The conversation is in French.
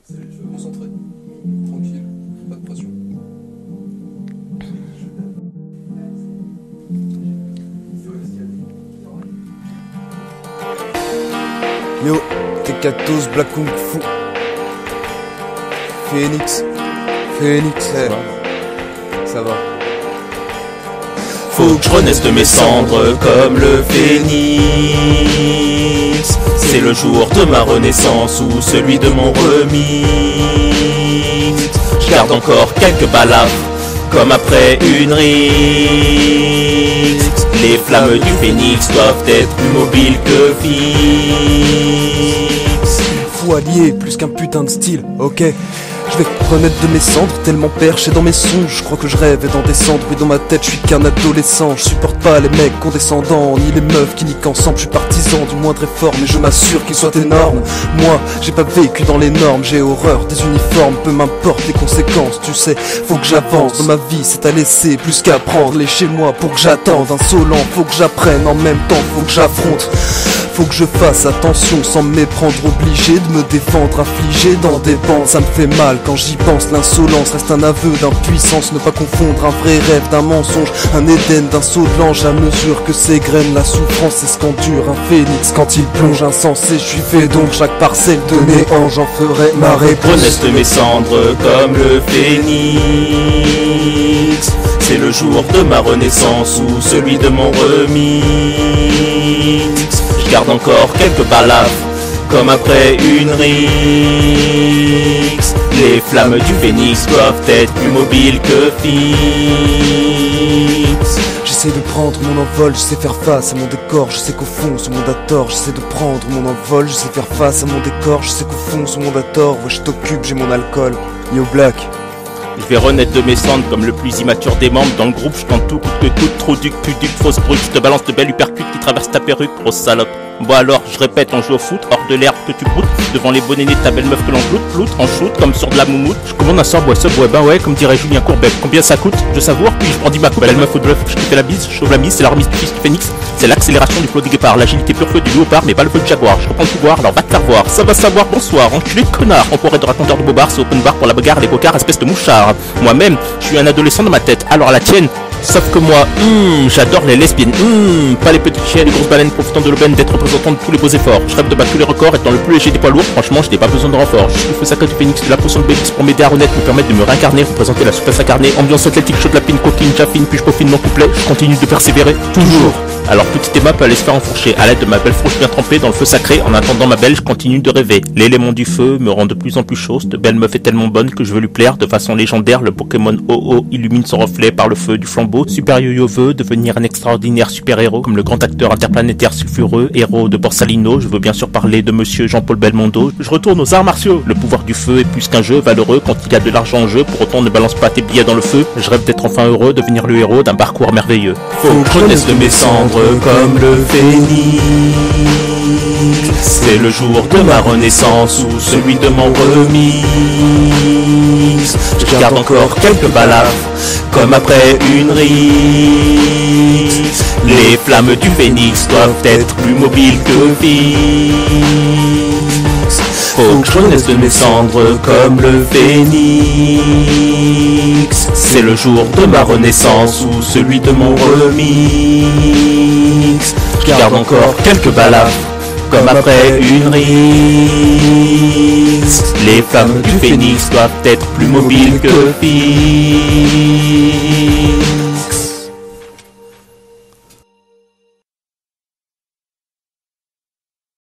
Concentré, tranquille, pas de pression. Yo, T14 Black Kung Fu. Phoenix, ça va. Faut que je renaisse de mes cendres comme le phénix. C'est le jour de ma renaissance ou celui de mon remix. Je garde encore quelques balafres comme après une rixe. Les flammes du phénix doivent être plus mobiles que fixes. Fou allié, plus qu'un putain de style, ok. Je vais renaître de mes cendres, tellement perché dans mes songes. Je crois que je rêve d'en descendre, oui dans ma tête je suis qu'un adolescent. Je supporte pas les mecs condescendants, ni les meufs qui niquent ensemble. Je suis partisan du moindre effort, mais je m'assure qu'il soit énorme. Moi, j'ai pas vécu dans les normes, j'ai horreur des uniformes. Peu m'importe les conséquences, tu sais, faut que j'avance. Dans ma vie c'est à laisser plus qu'à prendre. Les chez moi pour que j'attende, insolent, faut que j'apprenne. En même temps faut que j'affronte. Faut que je fasse attention sans me méprendre, obligé de me défendre, affligé dans des bandes. Ça me fait mal quand j'y pense, l'insolence reste un aveu d'impuissance. Ne pas confondre un vrai rêve d'un mensonge, un Éden d'un saut de l'ange. À mesure que s'égrène la souffrance, c'est ce qu'endure un phénix quand il plonge insensé. Je suis fait donc chaque parcelle de néant, j'en ferai ma réponse. Renaisse de mes cendres comme le phénix. C'est le jour de ma renaissance ou celui de mon remix. Je garde encore quelques balafres comme après une rixe. Les flammes du phénix doivent être plus mobiles que fixes. J'essaie de prendre mon envol, je sais faire face à mon décor. Je sais qu'au fond ce monde a tort. J'essaie de prendre mon envol, je sais faire face à mon décor. Je sais qu'au fond ce monde a tort. Ouais, je t'occupe, j'ai mon alcool. Yo Black. Je vais renaître de mes cendres comme le plus immature des membres. Dans le groupe, je tente tout, coûte que coûte, trop duc, puduc, fausse brute. Je te balance de belles uppercuts qui traversent ta perruque, grosse salope. Bon alors, je répète, on joue au foot, hors de l'herbe que tu broutes. Devant les bonnets de ta belle meuf que l'on floute, en shoot, comme sur de la moumoute. Je commande un sort, bois sub, ouais ben ouais, comme dirait Julien Courbet. Combien ça coûte? Je savoure, puis je brandis ma coupe. Belle meuf au bluff, je te fais la bise, je sauve la mise, c'est la remise du fils du phénix. C'est l'accélération du flot du guépard, l'agilité pure feu du léopard, mais pas le feu du jaguar. Je reprends le pouvoir, alors va te faire voir. Ça va savoir, bonsoir, enculé de connard. Enfoiré de raconteur de bobards, c'est open bar pour la bagarre, les bocards, espèce de mouchard. Moi-même, je suis un adolescent dans ma tête, alors la tienne. Sauf que moi, j'adore les lesbiennes, pas les petites chiens, les grosses baleines profitant de l'aubaine d'être représentant de tous les beaux efforts. Je rêve de battre tous les records, étant le plus léger des poids lourds. Franchement, je n'ai pas besoin de renfort. Je suis le feu sacré du phénix, de la potion de Bélix pour m'aider à renaître, me permettre de me réincarner, représenter la surface incarnée. Ambiance athlétique, chaude lapine, coquine, jaffine, puis je peaufine mon couplet. Je continue de persévérer, toujours. Alors petit Emma peut aller se faire enfourcher à l'aide de ma belle frouche bien trempée dans le feu sacré. En attendant ma belle, je continue de rêver. L'élément du feu me rend de plus en plus chaud. Cette belle meuf est tellement bonne que je veux lui plaire. De façon légendaire, le Pokémon OO illumine son reflet par le feu du flambeau. Super Yo-Yo veut devenir un extraordinaire super-héros, comme le grand acteur interplanétaire sulfureux, héros de Borsalino. Je veux bien sûr parler de monsieur Jean-Paul Belmondo. Je retourne aux arts martiaux. Le pouvoir du feu est plus qu'un jeu valeureux quand il y a de l'argent en jeu. Pour autant, ne balance pas tes billets dans le feu. Je rêve d'être enfin heureux, devenir le héros d'un parcours merveilleux. Faut que je renaisse de mes cendres comme le phénix. C'est le jour de ma renaissance ou celui de mon remix. Je garde encore quelques balafres comme après une rixe. Les flammes du phénix doivent être plus mobiles que fixes. Faut que je renaisse de mes cendres comme le phénix. C'est le jour de ma renaissance ou celui de mon remix. Je garde encore quelques balafres comme après une rixe. Les flammes du phénix doivent être plus mobiles que fixes.